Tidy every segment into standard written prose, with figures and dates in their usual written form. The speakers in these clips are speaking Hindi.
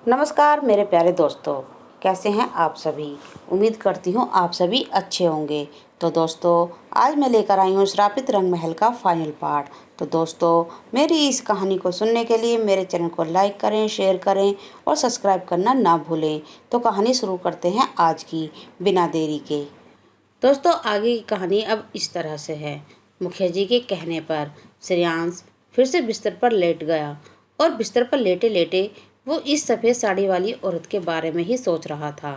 नमस्कार मेरे प्यारे दोस्तों, कैसे हैं आप सभी। उम्मीद करती हूँ आप सभी अच्छे होंगे। तो दोस्तों, आज मैं लेकर आई हूँ श्रापित रंग महल का फाइनल पार्ट। तो दोस्तों, मेरी इस कहानी को सुनने के लिए मेरे चैनल को लाइक करें, शेयर करें और सब्सक्राइब करना ना भूलें। तो कहानी शुरू करते हैं आज की, बिना देरी के। दोस्तों, आगे की कहानी अब इस तरह से है। मुखिया जी के कहने पर श्रेयांश फिर से बिस्तर पर लेट गया और बिस्तर पर लेटे लेटे वो इस सफ़ेद साड़ी वाली औरत के बारे में ही सोच रहा था।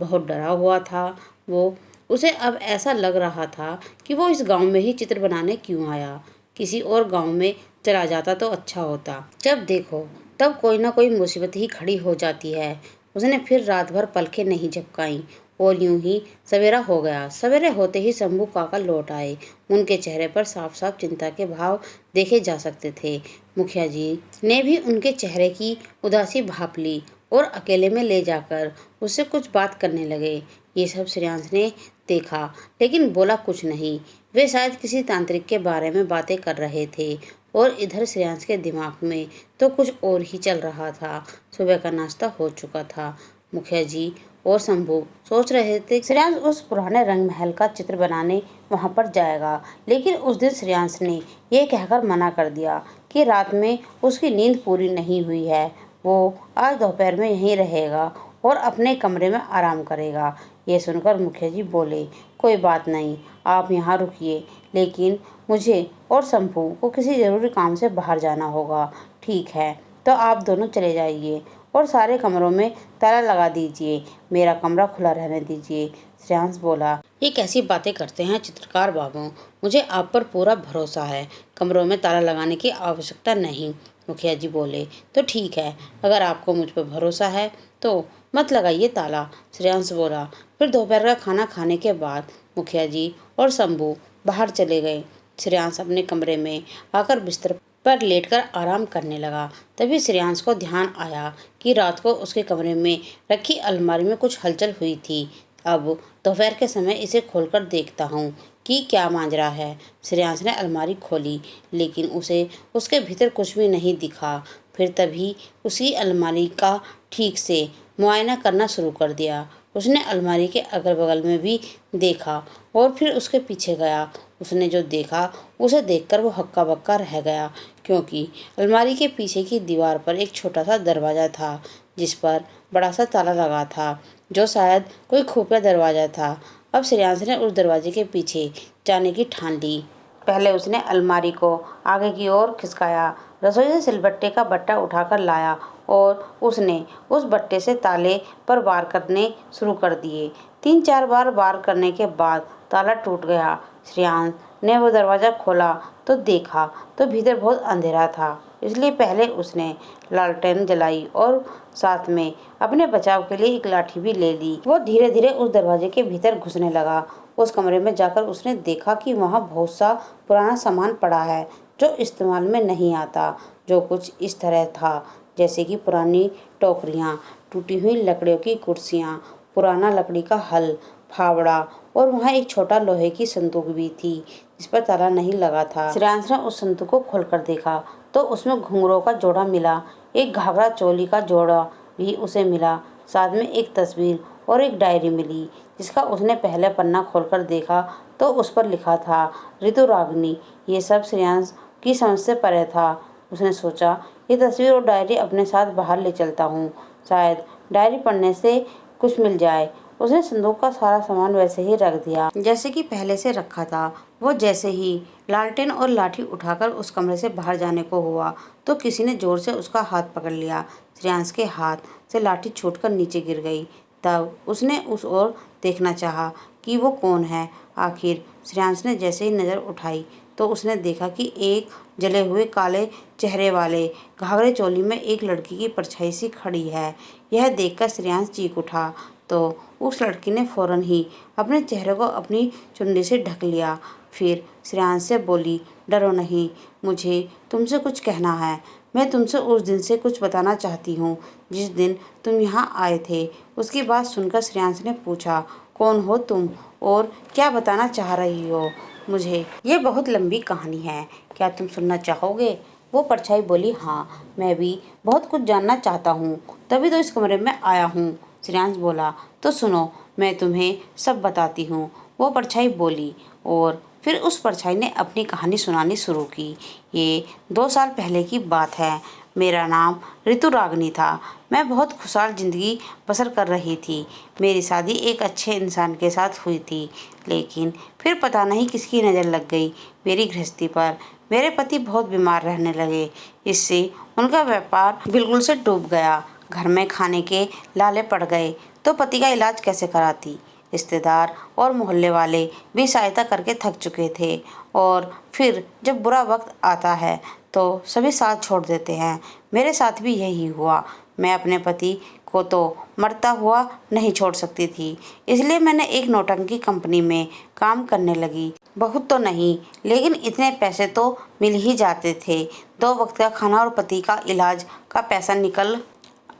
बहुत डरा हुआ था वो। उसे अब ऐसा लग रहा था कि वो इस गांव में ही चित्र बनाने क्यों आया। किसी और गांव में चला जाता तो अच्छा होता। जब देखो तब कोई ना कोई मुसीबत ही खड़ी हो जाती है। उसने फिर रात भर पलकें नहीं झपकाईं और यूं ही सवेरा हो गया। सवेरे होते ही शंभू काका लौट आए। उनके चेहरे पर साफ साफ चिंता के भाव देखे जा सकते थे। मुखिया जी ने भी उनके चेहरे की उदासी भाप ली और अकेले में ले जाकर उससे कुछ बात करने लगे। ये सब श्रेयांश ने देखा लेकिन बोला कुछ नहीं। वे शायद किसी तांत्रिक के बारे में बातें कर रहे थे और इधर श्रेयांश के दिमाग में तो कुछ और ही चल रहा था। सुबह का नाश्ता हो चुका था। मुखिया जी और शंभू सोच रहे थे श्रेयांश उस पुराने रंग महल का चित्र बनाने वहां पर जाएगा, लेकिन उस दिन श्रेयांश ने यह कहकर मना कर दिया कि रात में उसकी नींद पूरी नहीं हुई है। वो आज दोपहर में यहीं रहेगा और अपने कमरे में आराम करेगा। ये सुनकर मुखिया जी बोले, कोई बात नहीं, आप यहाँ रुकिए, लेकिन मुझे और शंभू को किसी ज़रूरी काम से बाहर जाना होगा। ठीक है, तो आप दोनों चले जाइए और सारे कमरों में ताला लगा दीजिए। मेरा कमरा खुला रहने दीजिए। श्रेयांश बोला, ये कैसी बातें करते हैं चित्रकार बाबू, मुझे आप पर पूरा भरोसा है। कमरों में ताला लगाने की आवश्यकता नहीं। मुखिया जी बोले, तो ठीक है, अगर आपको मुझ पर भरोसा है तो मत लगाइए ताला। श्रेयांश बोला। फिर दोपहर का खाना खाने के बाद मुखिया जी और शंभू बाहर चले गए। श्रेयांश अपने कमरे में आकर बिस्तर पर लेटकर आराम करने लगा। तभी श्रेयांश को ध्यान आया कि रात को उसके कमरे में रखी अलमारी में कुछ हलचल हुई थी। अब दोपहर के समय इसे खोलकर देखता हूँ कि क्या मांजरा है। श्रेयांश ने अलमारी खोली, लेकिन उसे उसके भीतर कुछ भी नहीं दिखा। फिर तभी उसी अलमारी का ठीक से मुआयना करना शुरू कर दिया। उसने अलमारी के अगल बगल में भी देखा और फिर उसके पीछे गया। उसने जो देखा उसे देखकर वो हक्का बक्का रह गया, क्योंकि अलमारी के पीछे की दीवार पर एक छोटा सा दरवाज़ा था जिस पर बड़ा सा ताला लगा था, जो शायद कोई खुफिया दरवाज़ा था। अब श्रेयांश ने उस दरवाजे के पीछे जाने की ठान ली। पहले उसने अलमारी को आगे की ओर खिसकाया, रसोई से सिलबट्टे का बट्टा उठाकर लाया और उसने उस बट्टे से ताले पर वार करने शुरू कर दिए। 3-4 बार वार करने के बाद ताला टूट गया। श्रेयांश ने वो दरवाज़ा खोला तो देखा तो भीतर बहुत अंधेरा था, इसलिए पहले उसने लालटेन जलाई और साथ में अपने बचाव के लिए एक लाठी भी ले ली। वो धीरे धीरे उस दरवाजे के भीतर घुसने लगा। उस कमरे में जाकर उसने देखा कि वहाँ बहुत सा पुराना सामान पड़ा है जो इस्तेमाल में नहीं आता, जो कुछ इस तरह था जैसे कि पुरानी टोकरियाँ, टूटी हुई लकड़ियों की कुर्सियाँ, पुराना लकड़ी का हल, फावड़ा और वहाँ एक छोटा लोहे की संदूक भी थी जिस पर ताला नहीं लगा था। श्रेयांश ने उस संदूक को खोलकर देखा तो उसमें घुंघरों का जोड़ा मिला। एक घाघरा चोली का जोड़ा भी उसे मिला। साथ में एक तस्वीर और एक डायरी मिली जिसका उसने पहले पन्ना खोलकर देखा तो उस पर लिखा था, ऋतुरागिनी। ये सब श्रेयांश की समझ से परे था। उसने सोचा, ये तस्वीर और डायरी अपने साथ बाहर ले चलता हूँ, शायद डायरी पढ़ने से कुछ मिल जाए। उसने संदूक का सारा सामान वैसे ही रख दिया जैसे कि पहले से रखा था। वो जैसे ही लालटेन और लाठी उठाकर उस कमरे से बाहर जाने को हुआ तो किसी ने जोर से उसका हाथ पकड़ लिया। श्रेयांश के हाथ से लाठी छूटकर नीचे गिर गई। तब उसने उस ओर देखना चाहा कि वो कौन है। आखिर श्रेयांश ने जैसे ही नज़र उठाई तो उसने देखा कि एक जले हुए काले चेहरे वाले घाघरे चोली में एक लड़की की परछाई सी खड़ी है। यह देखकर श्रेयांश चीख उठा तो उस लड़की ने फौरन ही अपने चेहरे को अपनी चुन्नी से ढक लिया। फिर श्रेयांश से बोली, डरो नहीं, मुझे तुमसे कुछ कहना है। मैं तुमसे उस दिन से कुछ बताना चाहती हूँ जिस दिन तुम यहाँ आए थे। उसकी बात सुनकर श्रेयांश ने पूछा, कौन हो तुम और क्या बताना चाह रही हो मुझे? ये बहुत लंबी कहानी है, क्या तुम सुनना चाहोगे? वो परछाई बोली, हाँ मैं भी बहुत कुछ जानना चाहता हूँ, तभी तो इस कमरे में आया हूँ। श्रेयांश बोला, तो सुनो मैं तुम्हें सब बताती हूँ, वो परछाई बोली। और फिर उस परछाई ने अपनी कहानी सुनानी शुरू की। ये 2 साल पहले की बात है। मेरा नाम ऋतु रागनी था। मैं बहुत खुशहाल ज़िंदगी बसर कर रही थी। मेरी शादी एक अच्छे इंसान के साथ हुई थी, लेकिन फिर पता नहीं किसकी नज़र लग गई मेरी गृहस्थी पर। मेरे पति बहुत बीमार रहने लगे, इससे उनका व्यापार बिल्कुल से डूब गया। घर में खाने के लाले पड़ गए तो पति का इलाज कैसे कराती। रिश्तेदार और मोहल्ले वाले भी सहायता करके थक चुके थे, और फिर जब बुरा वक्त आता है तो सभी साथ छोड़ देते हैं। मेरे साथ भी यही हुआ। मैं अपने पति को तो मरता हुआ नहीं छोड़ सकती थी, इसलिए मैंने एक नौटंकी कंपनी में काम करने लगी। बहुत तो नहीं, लेकिन इतने पैसे तो मिल ही जाते थे। 2 वक्त का खाना और पति का इलाज का पैसा निकल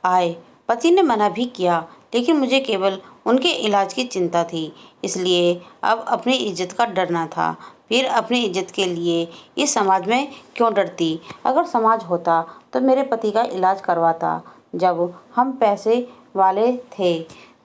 आए। पति ने मना भी किया, लेकिन मुझे केवल उनके इलाज की चिंता थी, इसलिए अब अपनी इज्जत का डरना था। फिर अपनी इज्जत के लिए इस समाज में क्यों डरती। अगर समाज होता तो मेरे पति का इलाज करवाता। जब हम पैसे वाले थे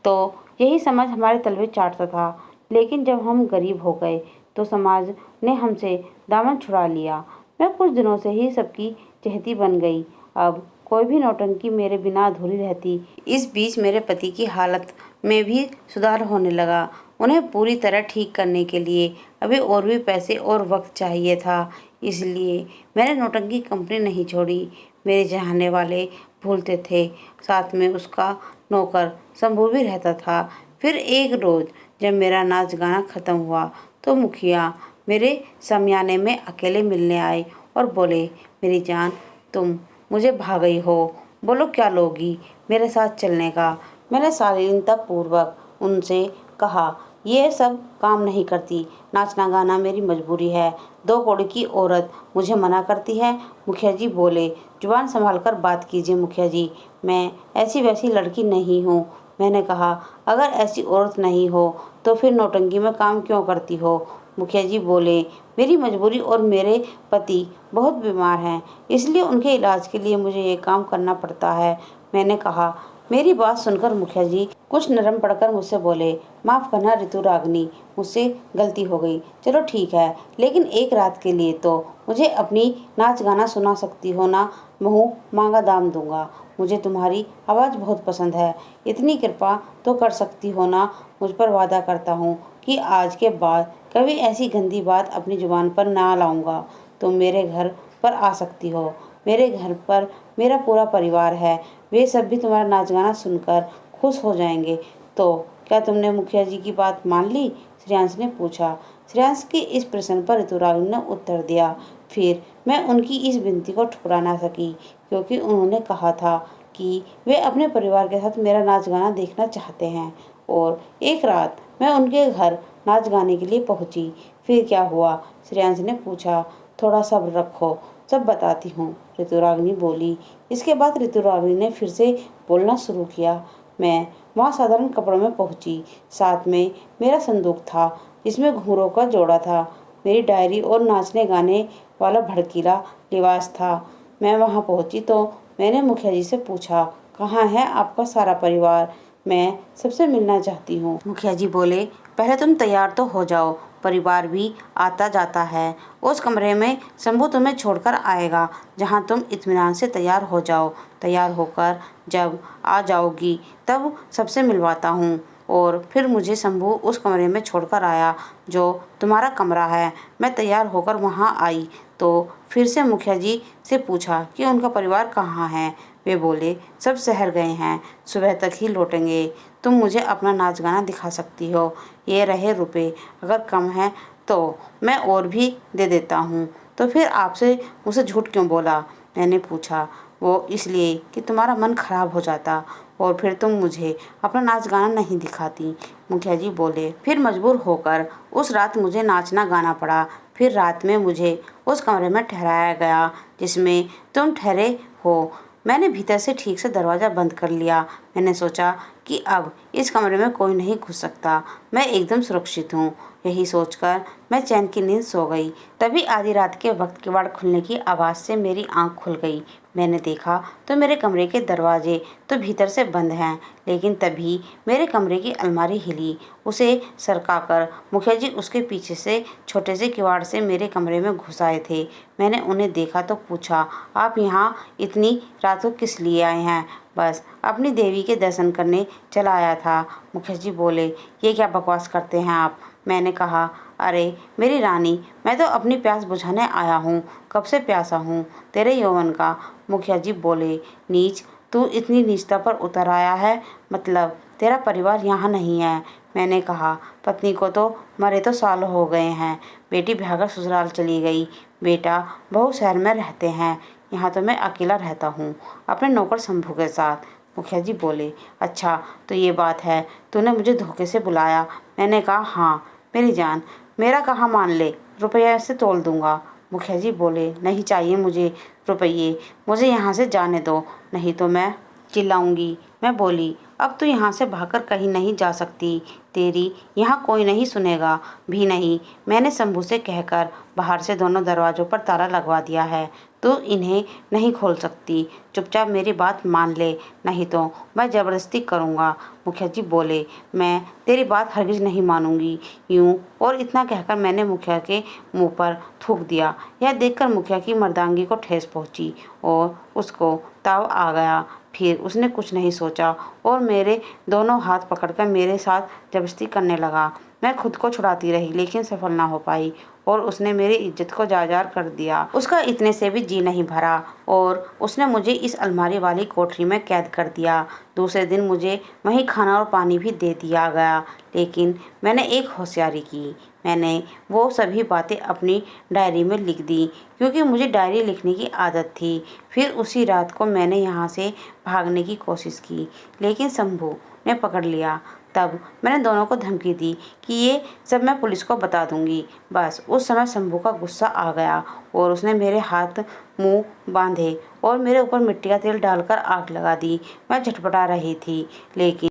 तो यही समाज हमारे तलवे चाटता था, लेकिन जब हम गरीब हो गए तो समाज ने हमसे दामन छुड़ा लिया। मैं कुछ दिनों से ही सबकी चहेती बन गई। अब कोई भी नौटंकी मेरे बिना अधूरी रहती। इस बीच मेरे पति की हालत में भी सुधार होने लगा। उन्हें पूरी तरह ठीक करने के लिए अभी और भी पैसे और वक्त चाहिए था, इसलिए मैंने नौटंकी कंपनी नहीं छोड़ी। मेरे चाहने वाले भूलते थे, साथ में उसका नौकर शंभू भी रहता था। फिर एक रोज़ जब मेरा नाच गाना ख़त्म हुआ तो मुखिया मेरे शमियाने में अकेले मिलने आए और बोले, मेरी जान तुम मुझे भा गई हो, बोलो क्या लोगी मेरे साथ चलने का। मैंने शालीनतापूर्वक उनसे कहा, ये सब काम नहीं करती, नाचना गाना मेरी मजबूरी है। 2 कौड़ी की औरत मुझे मना करती है। मुखिया जी बोले, जुबान संभाल कर बात कीजिए मुखिया जी, मैं ऐसी वैसी लड़की नहीं हूँ। मैंने कहा, अगर ऐसी औरत नहीं हो तो फिर नौटंकी में काम क्यों करती हो। मुखिया जी बोले, मेरी मजबूरी और मेरे पति बहुत बीमार हैं, इसलिए उनके इलाज के लिए मुझे ये काम करना पड़ता है। मैंने कहा, मेरी बात सुनकर मुखिया जी कुछ नरम पड़कर मुझसे बोले, माफ़ करना ऋतु रागनी, मुझसे गलती हो गई। चलो ठीक है, लेकिन एक रात के लिए तो मुझे अपनी नाच गाना सुना सकती हो ना। मुँह मांगा दाम दूंगा। मुझे तुम्हारी आवाज़ बहुत पसंद है, इतनी कृपा तो कर सकती हो ना। मुझ पर वादा करता हूँ कि आज के बाद कभी ऐसी गंदी बात अपनी जुबान पर ना लाऊंगा। तुम मेरे घर पर आ सकती हो। मेरे घर पर मेरा पूरा परिवार है, वे सब भी तुम्हारा नाच गाना सुनकर खुश हो जाएंगे। तो क्या तुमने मुखिया जी की बात मान ली? श्रेयांश ने पूछा। श्रेयांश के इस प्रश्न पर ऋतुरागिनी ने उत्तर दिया, फिर मैं उनकी इस विनती को ठुकरा ना सकी, क्योंकि उन्होंने कहा था कि वे अपने परिवार के साथ मेरा नाच गाना देखना चाहते हैं। और एक रात मैं उनके घर नाच गाने के लिए पहुंची। फिर क्या हुआ? श्रेयांश ने पूछा। थोड़ा सब्र रखो, सब बताती हूँ, ऋतुरागिनी बोली। इसके बाद ऋतुरागिनी ने फिर से बोलना शुरू किया। मैं वहाँ साधारण कपड़ों में पहुंची। साथ में मेरा संदूक था, जिसमें घूंघरों का जोड़ा था। मेरी डायरी और नाचने गाने वाला भड़कीला लिबास था। मैं वहाँ पहुंची तो मैंने मुखिया जी से पूछा, कहाँ है आपका सारा परिवार? मैं सबसे मिलना चाहती हूँ। मुखिया जी बोले, पहले तुम तैयार तो हो जाओ, परिवार भी आता जाता है। उस कमरे में शंभू तुम्हें छोड़कर आएगा, जहाँ तुम इत्मीनान से तैयार हो जाओ। तैयार होकर जब आ जाओगी तब सबसे मिलवाता हूँ। और फिर मुझे शंभू उस कमरे में छोड़कर आया जो तुम्हारा कमरा है। मैं तैयार होकर वहाँ आई तो फिर से मुखिया जी से पूछा कि उनका परिवार कहाँ है। वे बोले, सब शहर गए हैं, सुबह तक ही लौटेंगे। तुम मुझे अपना नाच गाना दिखा सकती हो। ये रहे रुपए, अगर कम है तो मैं और भी दे देता हूँ। तो फिर आपसे मुझसे झूठ क्यों बोला? मैंने पूछा। वो इसलिए कि तुम्हारा मन खराब हो जाता और फिर तुम मुझे अपना नाच गाना नहीं दिखाती, मुखिया जी बोले। फिर मजबूर होकर उस रात मुझे नाचना गाना पड़ा। फिर रात में मुझे उस कमरे में ठहराया गया जिसमें तुम ठहरे हो। मैंने भीतर से ठीक से दरवाज़ा बंद कर लिया। मैंने सोचा कि अब इस कमरे में कोई नहीं घुस सकता, मैं एकदम सुरक्षित हूँ। यही सोचकर मैं चैन की नींद सो गई। तभी आधी रात के वक्त किवाड़ खुलने की आवाज़ से मेरी आंख खुल गई। मैंने देखा तो मेरे कमरे के दरवाजे तो भीतर से बंद हैं, लेकिन तभी मेरे कमरे की अलमारी हिली। उसे सरकाकर मुखिया जी उसके पीछे से छोटे से किवाड़ से मेरे कमरे में घुस आए थे। मैंने उन्हें देखा तो पूछा, आप यहाँ इतनी रात को किस लिए आए हैं? बस अपनी देवी के दर्शन करने चला आया था। मुखिया जी बोले, ये क्या बकवास करते हैं आप? मैंने कहा, अरे मेरी रानी, मैं तो अपनी प्यास बुझाने आया हूँ, कब से प्यासा हूँ तेरे यौवन का। मुखिया जी बोले, नीच, तू इतनी नीचता पर उतर आया है, मतलब तेरा परिवार यहाँ नहीं है। मैंने कहा, पत्नी को तो मरे तो साल हो गए हैं, बेटी ब्याहकर ससुराल चली गई, बेटा बहू शहर में रहते हैं, यहाँ तो मैं अकेला रहता हूँ अपने नौकर शंभू के साथ। मुखिया जी बोले, अच्छा तो ये बात है, तूने मुझे धोखे से बुलाया? मैंने कहा, हाँ मेरी जान, मेरा कहाँ मान ले, रुपया से तोल दूंगा। मुखिया जी बोले, नहीं चाहिए मुझे रुपये, मुझे यहाँ से जाने दो, नहीं तो मैं चिल्लाऊंगी। मैं बोली, अब तू यहाँ से भागकर कहीं नहीं जा सकती, तेरी यहाँ कोई नहीं सुनेगा भी नहीं। मैंने शंभू से कहकर बाहर से दोनों दरवाज़ों पर ताला लगवा दिया है, तू इन्हें नहीं खोल सकती, चुपचाप मेरी बात मान ले, नहीं तो मैं ज़बरदस्ती करूँगा। मुखिया जी बोले, मैं तेरी बात हरगिज़ नहीं मानूंगी। यूँ और इतना कहकर मैंने मुखिया के मुंह पर थूक दिया। यह देखकर मुखिया की मर्दांगी को ठेस पहुँची और उसको ताव आ गया। फिर उसने कुछ नहीं सोचा और मेरे दोनों हाथ पकड़कर मेरे साथ जबरदस्ती करने लगा। मैं खुद को छुड़ाती रही, लेकिन सफल ना हो पाई और उसने मेरी इज्जत को जाजार कर दिया। उसका इतने से भी जी नहीं भरा और उसने मुझे इस अलमारी वाली कोठरी में कैद कर दिया। दूसरे दिन मुझे वहीं खाना और पानी भी दे दिया गया, लेकिन मैंने एक होशियारी की। मैंने वो सभी बातें अपनी डायरी में लिख दी, क्योंकि मुझे डायरी लिखने की आदत थी। फिर उसी रात को मैंने यहाँ से भागने की कोशिश की, लेकिन शंभू ने पकड़ लिया। तब मैंने दोनों को धमकी दी कि ये सब मैं पुलिस को बता दूंगी। बस उस समय शंभू का गुस्सा आ गया और उसने मेरे हाथ मुंह बांधे और मेरे ऊपर मिट्टी का तेल डालकर आग लगा दी। मैं झटपटा रही थी, लेकिन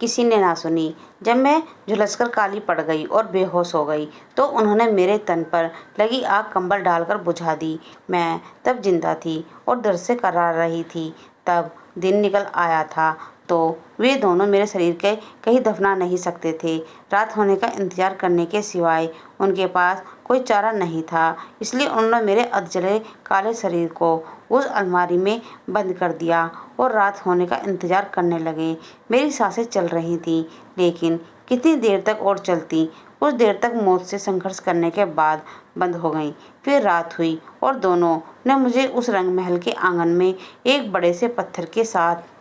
किसी ने ना सुनी। जब मैं झुलसकर काली पड़ गई और बेहोश हो गई, तो उन्होंने मेरे तन पर लगी आग कंबल डालकर बुझा दी। मैं तब जिंदा थी और दर्द से कराह रही थी। तब दिन निकल आया था, तो वे दोनों मेरे शरीर के कहीं दफना नहीं सकते थे। रात होने का इंतजार करने के सिवाय उनके पास कोई चारा नहीं था, इसलिए उन्होंने मेरे अधजले काले शरीर को उस अलमारी में बंद कर दिया और रात होने का इंतजार करने लगे। मेरी सांसें चल रही थीं, लेकिन कितनी देर तक और चलती? कुछ देर तक मौत से संघर्ष करने के बाद बंद हो गईं। फिर रात हुई और दोनों ने मुझे उस रंग महल के आंगन में एक बड़े से पत्थर के साथ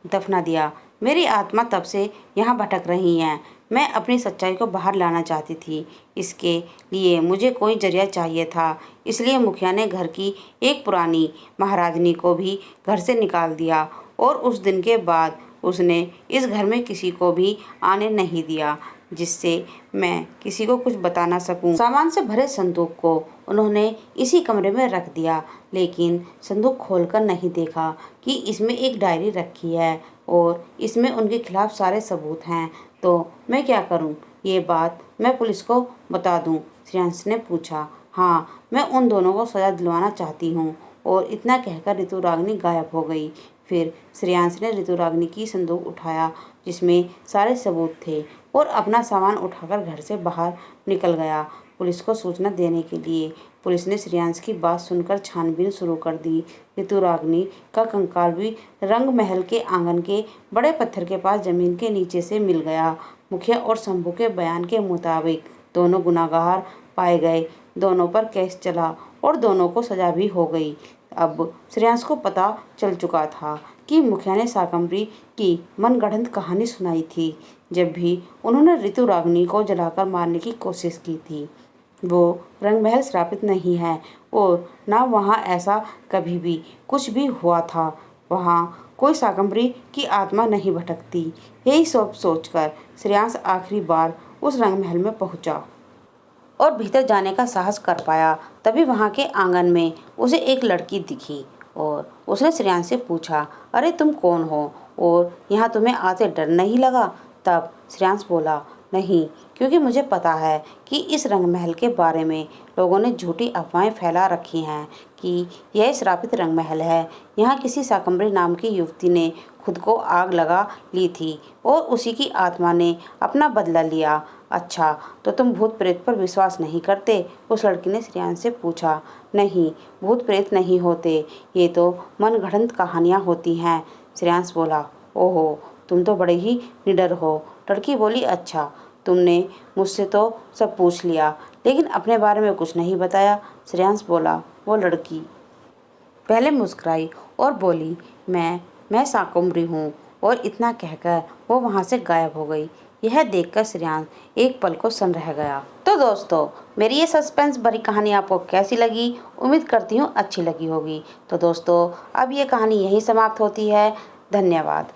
दफना दिया। मेरी आत्मा तब से यहाँ भटक रही है। मैं अपनी सच्चाई को बाहर लाना चाहती थी। इसके लिए मुझे कोई जरिया चाहिए था, इसलिए मुखिया ने घर की एक पुरानी महाराजनी को भी घर से निकाल दिया और उस दिन के बाद उसने इस घर में किसी को भी आने नहीं दिया, जिससे मैं किसी को कुछ बता ना सकूं। सामान से भरे संदूक को उन्होंने इसी कमरे में रख दिया, लेकिन संदूक खोलकर नहीं देखा कि इसमें एक डायरी रखी है और इसमें उनके खिलाफ सारे सबूत हैं। तो मैं क्या करूं? ये बात मैं पुलिस को बता दूं? श्रेयांश ने पूछा। हाँ, मैं उन दोनों को सजा दिलवाना चाहती हूँ। और इतना कहकर ऋतुराग्नि गायब हो गई। फिर श्रेयांश ने ऋतुराग्नि की संदूक उठाया, जिसमें सारे सबूत थे, और अपना सामान उठाकर घर से बाहर निकल गया पुलिस को सूचना देने के लिए। पुलिस ने श्रेयांश की बात सुनकर छानबीन शुरू कर दी। ऋतुराग्नि का कंकाल भी रंग महल के आंगन के बड़े पत्थर के पास जमीन के नीचे से मिल गया। मुखिया और शंभू के बयान के मुताबिक दोनों गुनाहगार पाए गए। दोनों पर केस चला और दोनों को सजा भी हो गई। अब श्रेयांश को पता चल चुका था कि मुखिया ने शाकंभरी की मनगढ़ंत कहानी सुनाई थी, जब भी उन्होंने ऋतुराग्नि को जलाकर मारने की कोशिश की थी। वो रंगमहल श्रापित नहीं है और ना वहाँ ऐसा कभी भी कुछ भी हुआ था। वहाँ कोई शाकंभरी की आत्मा नहीं भटकती। यही सब सोचकर श्रेयांश आखिरी बार उस रंगमहल में पहुँचा और भीतर जाने का साहस कर पाया। तभी वहाँ के आंगन में उसे एक लड़की दिखी और उसने श्रेयांश से पूछा, अरे तुम कौन हो और यहाँ तुम्हें आते डर नहीं लगा? तब श्रेयांश बोला, नहीं, क्योंकि मुझे पता है कि इस रंग महल के बारे में लोगों ने झूठी अफवाहें फैला रखी हैं कि यह श्रापित रंग महल है। यहाँ किसी शाकंभरी नाम की युवती ने खुद को आग लगा ली थी और उसी की आत्मा ने अपना बदला लिया। अच्छा, तो तुम भूत प्रेत पर विश्वास नहीं करते? उस लड़की ने श्रेयांश से पूछा। नहीं, भूत प्रेत नहीं होते, ये तो मनगढ़ंत कहानियाँ होती हैं, श्रेयांश बोला। ओहो, तुम तो बड़े ही निडर हो, लड़की बोली। अच्छा, तुमने मुझसे तो सब पूछ लिया, लेकिन अपने बारे में कुछ नहीं बताया, श्रेयांश बोला। वो लड़की पहले मुस्कुराई और बोली, मैं शाकंभरी हूँ, और इतना कहकर वो वहाँ से गायब हो गई। यह देखकर श्रेयांश एक पल को सन रह गया। तो दोस्तों, मेरी ये सस्पेंस भरी कहानी आपको कैसी लगी? उम्मीद करती हूँ अच्छी लगी होगी। तो दोस्तों, अब ये कहानी यहीं समाप्त होती है। धन्यवाद।